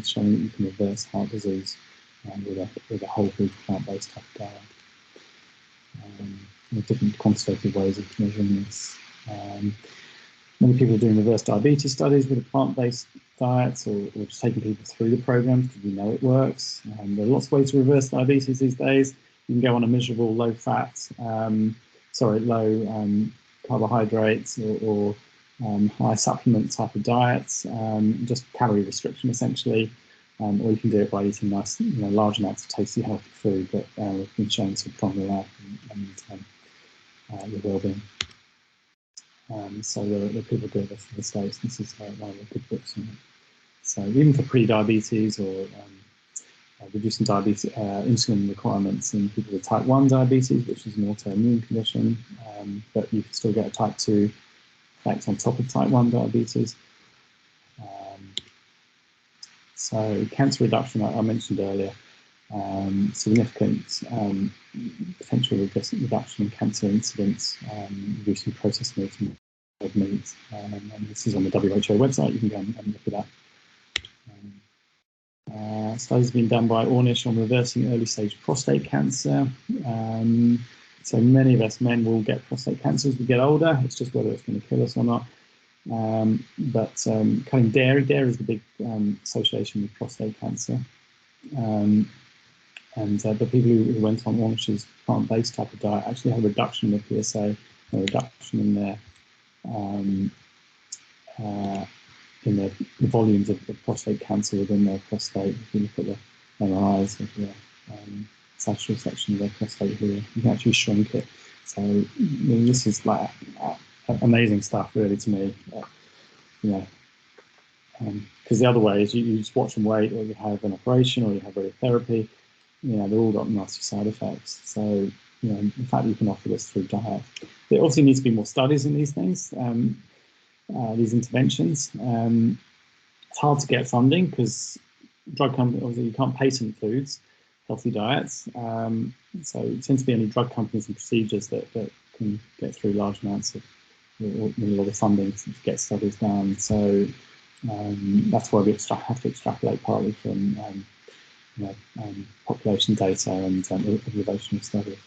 showing that you can reverse heart disease with a whole food plant-based type of diet. Different quantitative ways of measuring this. Many people are doing reverse diabetes studies with a plant-based diet, or just taking people through the program because we know it works. There are lots of ways to reverse diabetes these days. You can go on a miserable low carbohydrates or high supplement type of diets, just calorie restriction essentially, or you can do it by eating nice, large amounts of tasty, healthy food that have been shown to prolong your life and your well-being. So the people do this in the States. This is one of the good books on it. So even for pre-diabetes or reducing diabetes insulin requirements in people with type 1 diabetes, which is an autoimmune condition, but you can still get a type 2 effect on top of type 1 diabetes. So cancer reduction, I mentioned earlier, significant potential reduction in cancer incidence, reducing processed meat and red meat. And this is on the WHO website, you can go and look at that. Studies have been done by Ornish on reversing early stage prostate cancer. So many of us men will get prostate cancer as we get older. It's just whether it's going to kill us or not. But cutting dairy is the big association with prostate cancer. And the people who went on Ornish's plant-based type of diet actually had a reduction in the PSA, a reduction in the volumes of the prostate cancer within their prostate. If you look at the MRIs of the sagittal section of their prostate here, you can actually shrink it. So this is like amazing stuff, really, to me. Because the other way is you just watch them wait, or you have an operation, or you have radiotherapy. They've all got nasty side effects. So the fact that you can offer this through diet. There obviously needs to be more studies in these things. These interventions. It's hard to get funding because drug companies, obviously you can't patent foods, healthy diets. So it tends to be only drug companies and procedures that can get through large amounts of a lot of funding to get studies done. So that's why we have to extrapolate partly from population data and observational studies.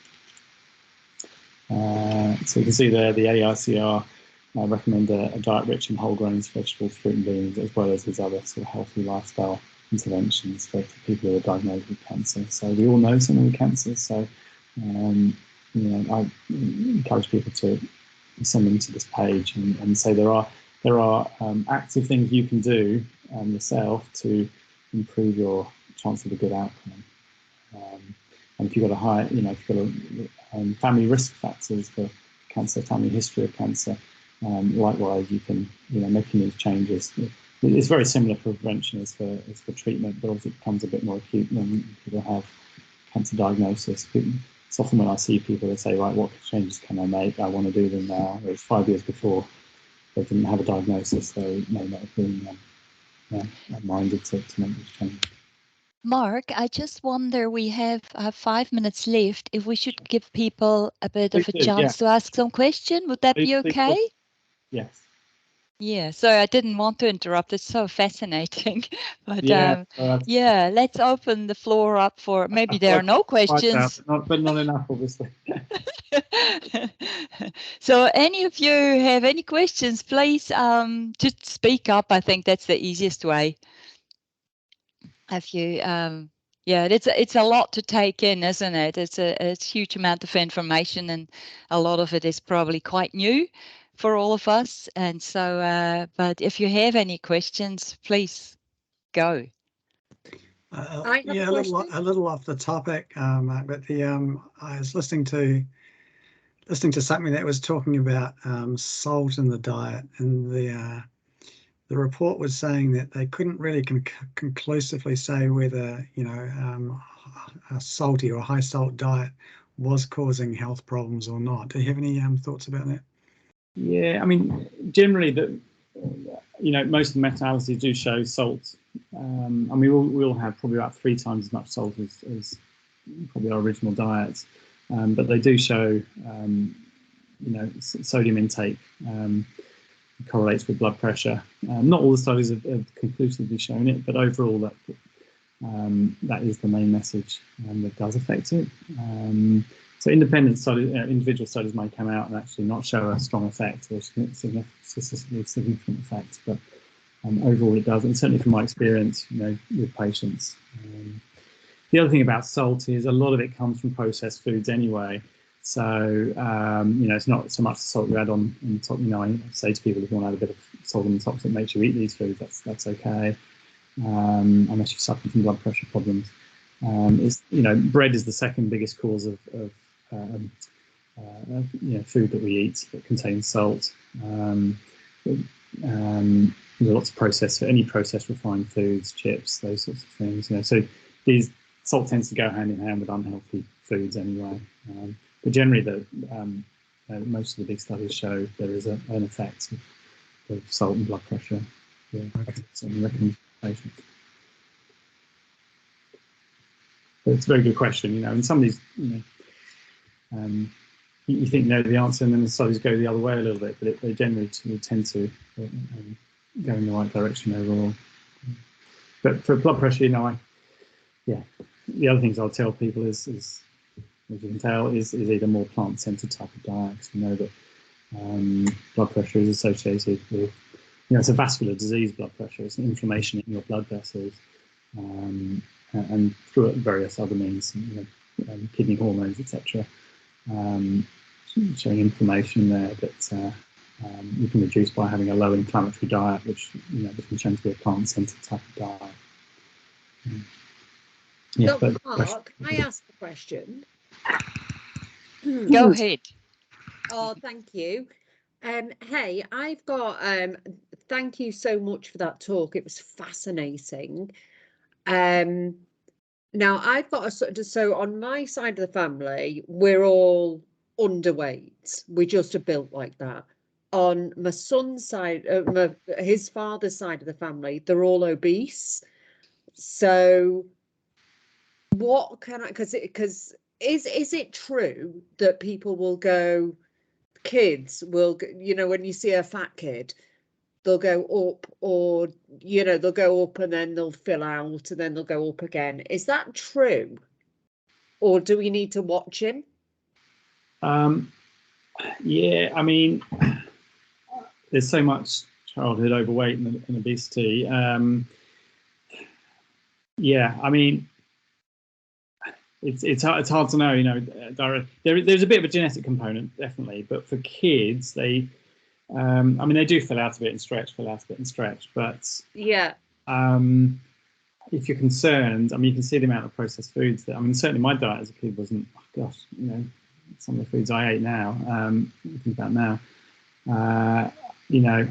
So you can see there the AICR recommend a diet rich in whole grains, vegetables, fruit and beans, as well as these other sort of healthy lifestyle interventions for people who are diagnosed with cancer. So we all know someone with cancer, so I encourage people to send them to this page and say there are active things you can do yourself to improve your chance of a good outcome. And if you've got a high, if you've got family risk factors for cancer, family history of cancer, likewise you can, making these changes. It's very similar for prevention as for treatment, but obviously it becomes a bit more acute when people have cancer diagnosis. It's often when I see people, they say, right, what changes can I make? I want to do them now. Whereas 5 years before, they didn't have a diagnosis, they may not have been minded to make these changes. Mark, I just wonder, we have 5 minutes left. If we should give people a bit of a chance to ask some question, would that be okay? Yes. Yeah, so I didn't want to interrupt. It's so fascinating. But let's open the floor up for, maybe there are no questions. But not enough, obviously. So any of you have any questions, please just speak up. I think that's the easiest way. Have you, it's a lot to take in, isn't it? It's a huge amount of information, and a lot of it is probably quite new for all of us. And so, but if you have any questions, please go. A little off the topic, but I was listening to something that was talking about salt in the diet, and the report was saying that they couldn't really conclusively say whether a salty or high salt diet was causing health problems or not. Do you have any thoughts about that? Yeah, I mean, generally most of the meta-analyses do show salt. And we'll have probably about 3 times as much salt as probably our original diets, but they do show sodium intake correlates with blood pressure. Not all the studies have conclusively shown it, but overall that is the main message that does affect it. So independent studies, individual studies may come out and actually not show a strong effect or statistically significant effect, but overall it does. And certainly from my experience, with patients. The other thing about salt is a lot of it comes from processed foods anyway. So, it's not so much the salt you add on top. I say to people, if you want to add a bit of salt on the top that makes you eat these foods, that's okay, unless you're suffering from blood pressure problems. Bread is the second biggest cause of food that we eat that contains salt. There's lots of any processed refined foods, chips, those sorts of things. So salt tends to go hand in hand with unhealthy foods anyway. But generally, most of the big studies show there is an effect of salt and blood pressure. Yeah, Okay. that's some recommendations. But it's a very good question, you know. And some of these, you know, you think you know the answer, and then the studies go the other way a little bit, but they generally tend to go in the right direction overall. But for blood pressure, you know, the other things I'll tell people is as you can tell, is either more plant-centered type of diet, because we know that blood pressure is associated with, you know, it's a vascular disease, blood pressure. It's an inflammation in your blood vessels, and through various other means, you know, kidney hormones, etc. Showing inflammation there that you can reduce by having a low inflammatory diet, which, you know, which can change to be a plant-centered type of diet. Yeah, Dr. Mark, can I ask a question? Go ahead. Oh, thank you. Hey, I've got, thank you so much for that talk. It was fascinating. Now I've got a sort of, so on my side of the family, we're all underweight. We just are built like that. On my son's side, his father's side of the family, they're all obese. So what can I, because is it true that people will go, kids will, you know, when you see a fat kid, they'll go up, or, you know, they'll go up and then they'll fill out and then they'll go up again. Is that true? Or do we need to watch him? Yeah, I mean, there's so much childhood overweight and obesity. Yeah, I mean, it's hard to know, you know. There's a bit of a genetic component, definitely, but for kids, they, I mean, they do fill out a bit and stretch, but Yeah. If you're concerned, I mean, you can see the amount of processed foods that, I mean, certainly my diet as a kid wasn't, oh gosh, you know, some of the foods I ate now, think about now, you know,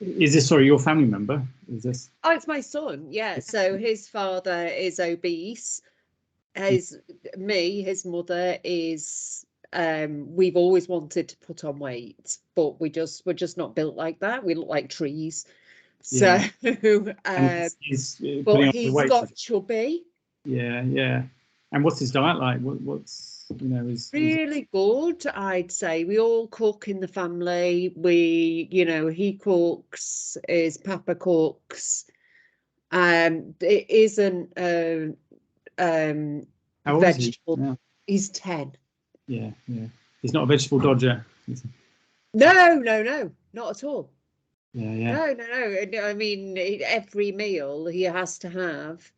is this, sorry, your family member? Is this? Oh, it's my son. Yeah. So his father is obese. His mother is, we've always wanted to put on weight, but we're just not built like that. We look like trees. So, yeah. but he's got chubby. Yeah, yeah. And what's his diet like? What's, you know, is really good, I'd say. We all cook in the family. We, you know, he cooks, his papa cooks. It isn't how old is he? Yeah. He's 10. Yeah, yeah. He's not a vegetable dodger. No, not at all. Yeah, yeah. No. I mean, every meal he has to have.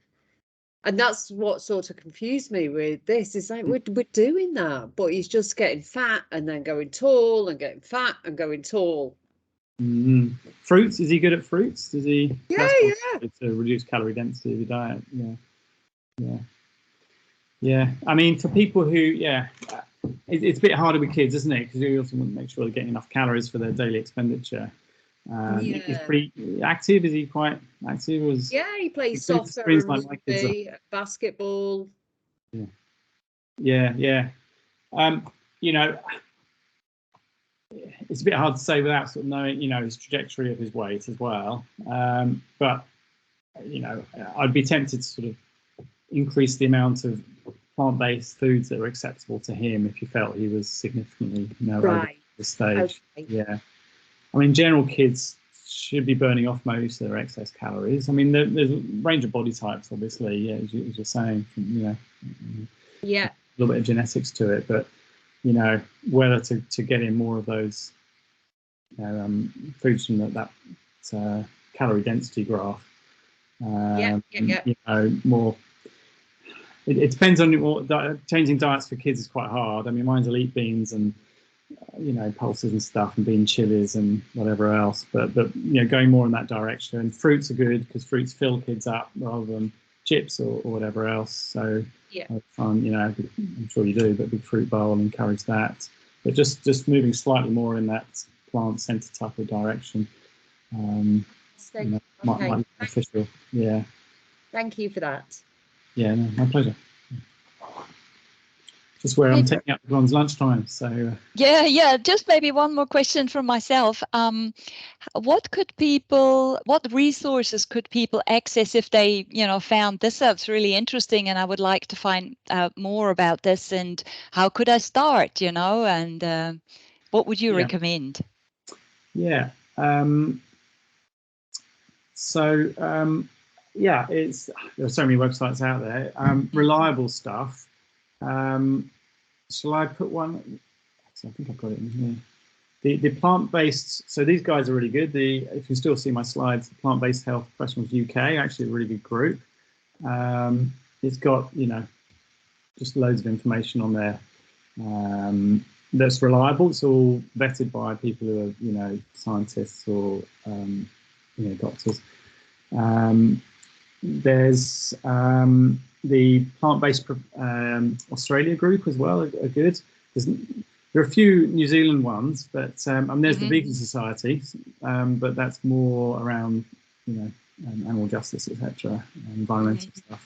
And that's what sort of confused me with this, is like, we're doing that, but he's just getting fat and then going tall and getting fat and going tall. Fruits, is he good at fruits? Does he? Yeah. To reduce calorie density of the diet. Yeah. I mean, for people who, it's a bit harder with kids, isn't it? Because you also want to make sure they're getting enough calories for their daily expenditure. He's pretty active. Is he quite active? He plays soccer, rugby, basketball. Yeah. You know, it's a bit hard to say without sort of knowing, you know, his trajectory of his weight as well. But you know, I'd be tempted to sort of increase the amount of plant-based foods that are acceptable to him if you felt he was significantly, you know, over the stage. Okay. Yeah. I mean, in general, kids should be burning off most of their excess calories. I mean, there's a range of body types, obviously, yeah, as you're saying, you know, a little bit of genetics to it, but, you know, whether to get in more of those, you know, foods from that calorie density graph, you know, more. It depends on changing diets for kids is quite hard. I mean, mine's elite beans and, you know, pulses and stuff, and bean chilies and whatever else. But you know, going more in that direction. And fruits are good because fruits fill kids up rather than chips or whatever else. So fun, you know, I'm sure you do, but a big fruit bowl, encourage that. But just moving slightly more in that plant-centered type of direction. You know, might be beneficial. Yeah. Thank you for that. Yeah, no, my pleasure. just where I'm taking up everyone's lunchtime. So yeah, just maybe one more question from myself. What resources could people access if they, found this that's really interesting, and I would like to find out more about this, and how could I start, and what would you recommend? Yeah. There's so many websites out there. Reliable stuff. Shall I put one? I think I've got it in here. The plant-based. So these guys are really good. If you can still see my slides, the Plant-Based Health Professionals UK, actually a really good group. It's got just loads of information on there that's reliable. It's all vetted by people who are scientists or doctors. There's the Plant-Based Australia group as well are good. There are a few New Zealand ones, but there's the Vegan Society, but that's more around animal justice, etc., environmental stuff.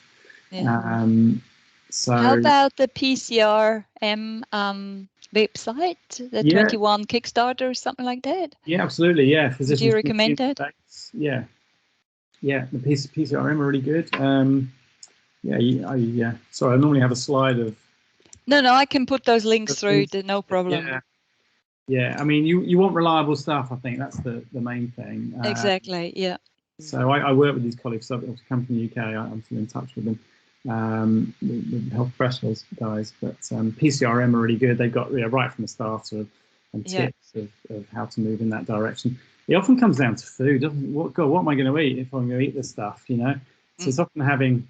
Yeah. So how about the PCRM website, the 21 Kickstarter or something like that? Yeah, absolutely. Yeah, would you recommend that? Yeah, the PCRM are really good. Sorry, I normally have a slide of. No, I can put those links through. No problem. Yeah. I mean, you want reliable stuff. I think that's the main thing. Exactly. Yeah. So I work with these colleagues. So I've come from the UK. I'm still in touch with them. The health professionals guys, but PCRM are really good. They've got right from the start and tips of how to move in that direction. It often comes down to food. What am I going to eat if I'm going to eat this stuff? So it's often having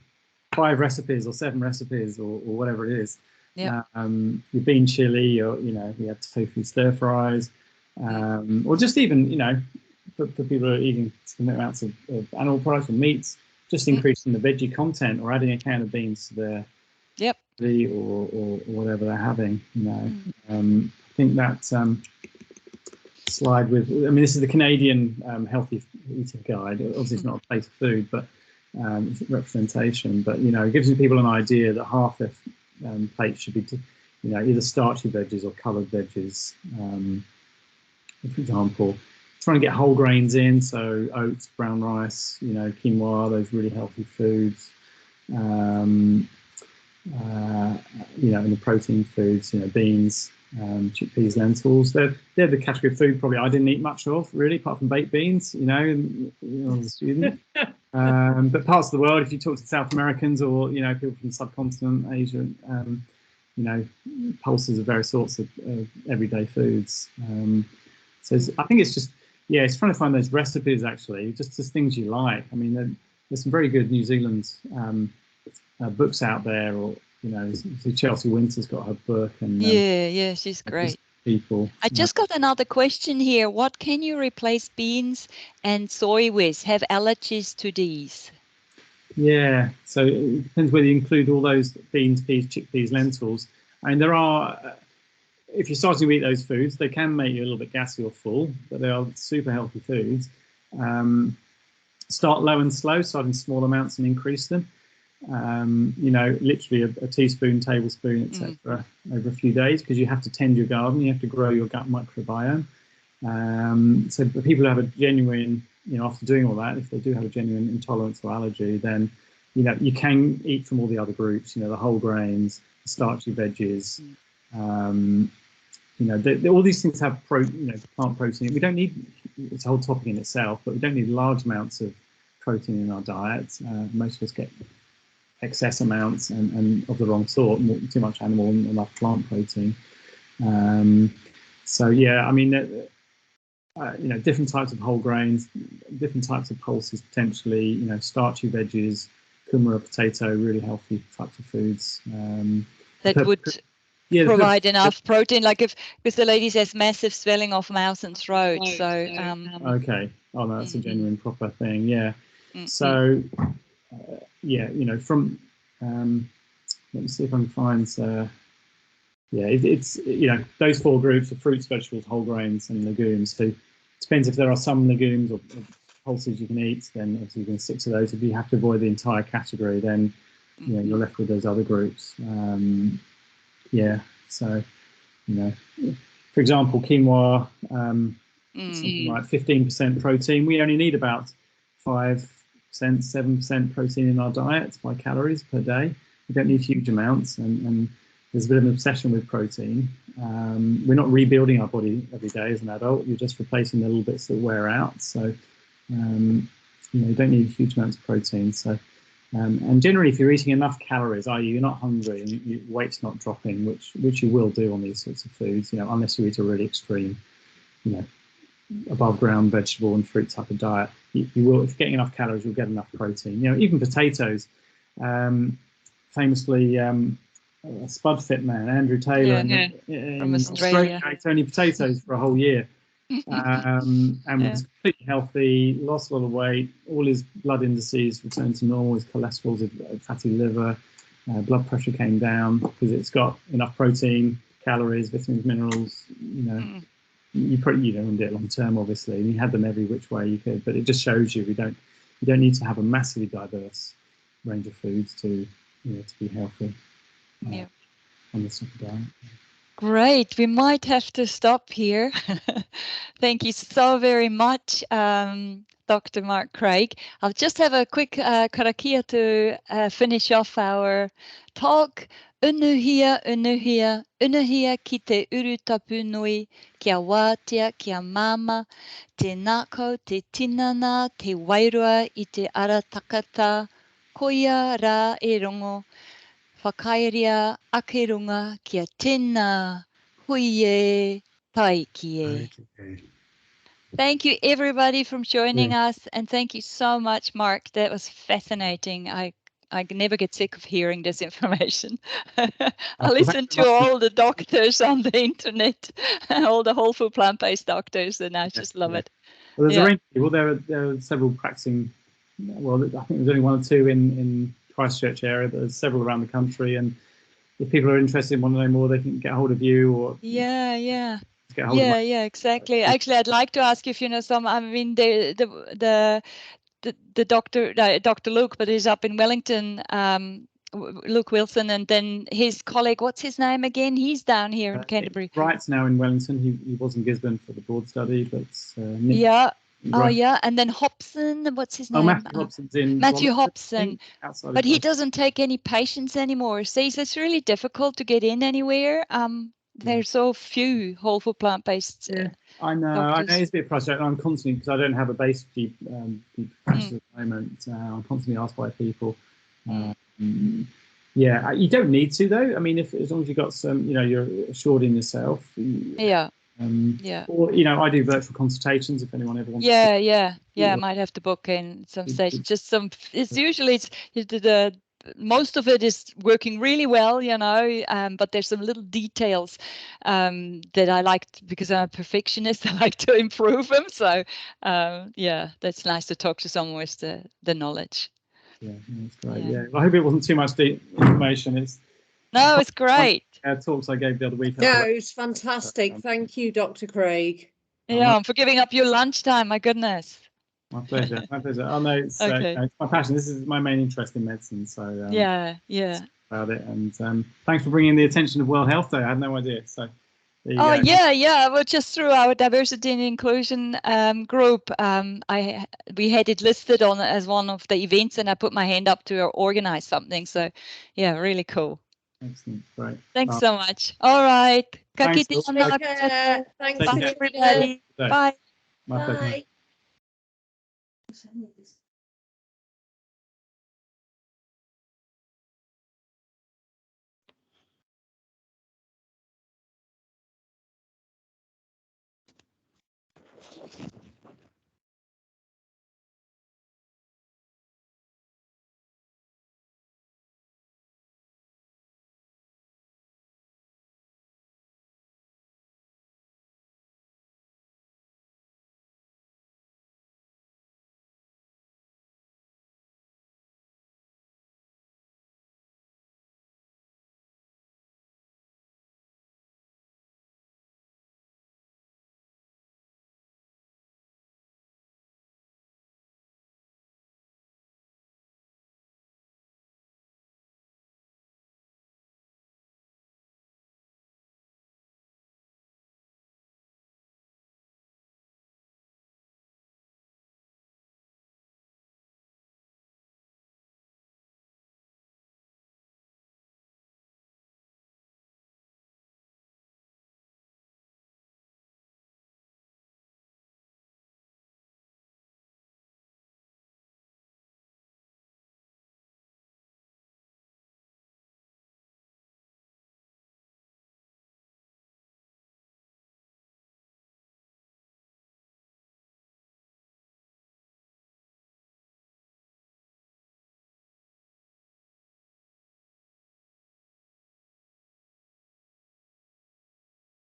5 recipes or 7 recipes or whatever it is. Yeah. Your bean chili, or we have tofu stir fries, or just even for people who are eating significant amounts of animal products or meats, just increasing the veggie content or adding a can of beans to their or whatever they're having. I think that slide with, this is the Canadian Healthy Eating Guide. Obviously, it's not a plate of food, but it's a representation. But it gives people an idea that half their plate should be, either starchy veggies or coloured veggies. For example, trying to get whole grains in, so oats, brown rice, quinoa, those really healthy foods. In the protein foods, beans, chickpeas, lentils. They're the category of food probably I didn't eat much of, really, apart from baked beans, as a student. But parts of the world, if you talk to South Americans or, people from the subcontinent, Asia, pulses of various sorts of everyday foods. So I think it's just, it's trying to find those recipes, actually, just as things you like. There's some very good New Zealand books out there, or, Chelsea Winter's got her book. And yeah, she's great. People. I just got another question here. What can you replace beans and soy with? Have allergies to these? Yeah, so it depends whether you include all those beans, peas, chickpeas, lentils. There are, if you're starting to eat those foods, they can make you a little bit gassy or full, but they are super healthy foods. Start low and slow, start in small amounts and increase them. Literally a teaspoon, tablespoon, etc. over a few days, because you have to tend your garden, you have to grow your gut microbiome. So for people who have a genuine, after doing all that, if they do have a genuine intolerance or allergy, then you can eat from all the other groups, the whole grains, the starchy veggies. All these things have plant protein. We don't need, it's a whole topic in itself, but we don't need large amounts of protein in our diet. Most of us get excess amounts and of the wrong sort, too much animal and enough plant protein. Different types of whole grains, different types of pulses potentially, starchy veggies, kumara potato, really healthy types of foods. That would provide enough protein, like because the lady says massive swelling of mouth and throat. So okay, oh no, that's a genuine proper thing. Yeah. So from let me see if I can find. It's those 4 groups of fruits, vegetables, whole grains, and legumes. So it depends if there are some legumes or pulses you can eat, then obviously you can stick to those. If you have to avoid the entire category, then you're left with those other groups. yeah, so, you know, for example, quinoa, something like 15% protein. We only need about 5%, 7% protein in our diet by calories per day. We don't need huge amounts, and there's a bit of an obsession with protein. We're not rebuilding our body every day as an adult. You're just replacing the little bits that wear out. So, you know, you don't need huge amounts of protein. So, and generally, if you're eating enough calories, i.e., you're not hungry and your weight's not dropping, which you will do on these sorts of foods, you know, unless you eat a really extreme, you know, above ground vegetable and fruit type of diet, you will, if you're getting enough calories, you'll get enough protein. You know, even potatoes. Famously, a spud fit man, Andrew Taylor, in Australia, ate only potatoes for a whole year, and was completely healthy, lost a lot of weight, all his blood indices returned to normal, his cholesterol, his fatty liver, blood pressure came down because it's got enough protein, calories, vitamins, minerals. You know, you probably don't do it long term, obviously. And you had them every which way you could, but it just shows you you don't need to have a massively diverse range of foods to, you know, to be healthy on this type of diet. Great. We might have to stop here. Thank you so very much, Dr. Mark Craig. I'll just have a quick karakia to finish off our talk. Unuhia, unuhia, unuhia ki te urutapu nui, kia wātia, kia mama, te nako, te tinana, te wairua i te ara takata, koia rā e rongo, whakairia ake runga kia tēnā, hui e, tai ki e. Thank you everybody for joining us, and thank you so much, Mark. That was fascinating. I never get sick of hearing this information. I listen to all the doctors on the internet, all the whole food plant-based doctors, and I just love it. Well, there's a range of people. There are several practicing. Well, I think there's only one or two in Christchurch area, but there's several around the country. And if people are interested and want to know more, they can get a hold of you or get a hold of exactly. Actually, I'd like to ask you if you know some. I mean, the doctor, Dr. Luke, but he's up in Wellington. Luke Wilson, and then his colleague, what's his name again? He's down here in Canterbury. Wright's now in Wellington. He was in Gisborne for the board study, but and then Hobson, what's his name? Matthew Hobson's in Matthew Hobson, but he doesn't take any patients anymore. Says it's really difficult to get in anywhere. There's so few whole food plant-based. I know. Doctors. I know it's a bit frustrating. I'm constantly, because I don't have a base practice at the moment. I'm constantly asked by people. Yeah, you don't need to though. I mean, as long as you've got some, you know, you're assured in yourself. Or, you know, I do virtual consultations if anyone ever wants. I might have to book in some stage. Just some. It's usually the most of it is working really well, you know. But there's some little details that I like because I'm a perfectionist. I like to improve them. So that's nice to talk to someone with the knowledge. Yeah, that's great. Yeah, I hope it wasn't too much deep information. It's great. Talks I gave the other week. No, it was fantastic. Thank you, Dr. Craig. Yeah, for giving up your lunchtime. My goodness. My pleasure. My pleasure. Oh no, it's my passion. This is my main interest in medicine. So about it. And thanks for bringing the attention of World Health Day. I had no idea. So. Well, just through our diversity and inclusion group, we had it listed on as one of the events, and I put my hand up to organize something. So, yeah, really cool. Excellent, great. Thanks so much. All right. Thanks, Bye, everybody. Bye. Bye.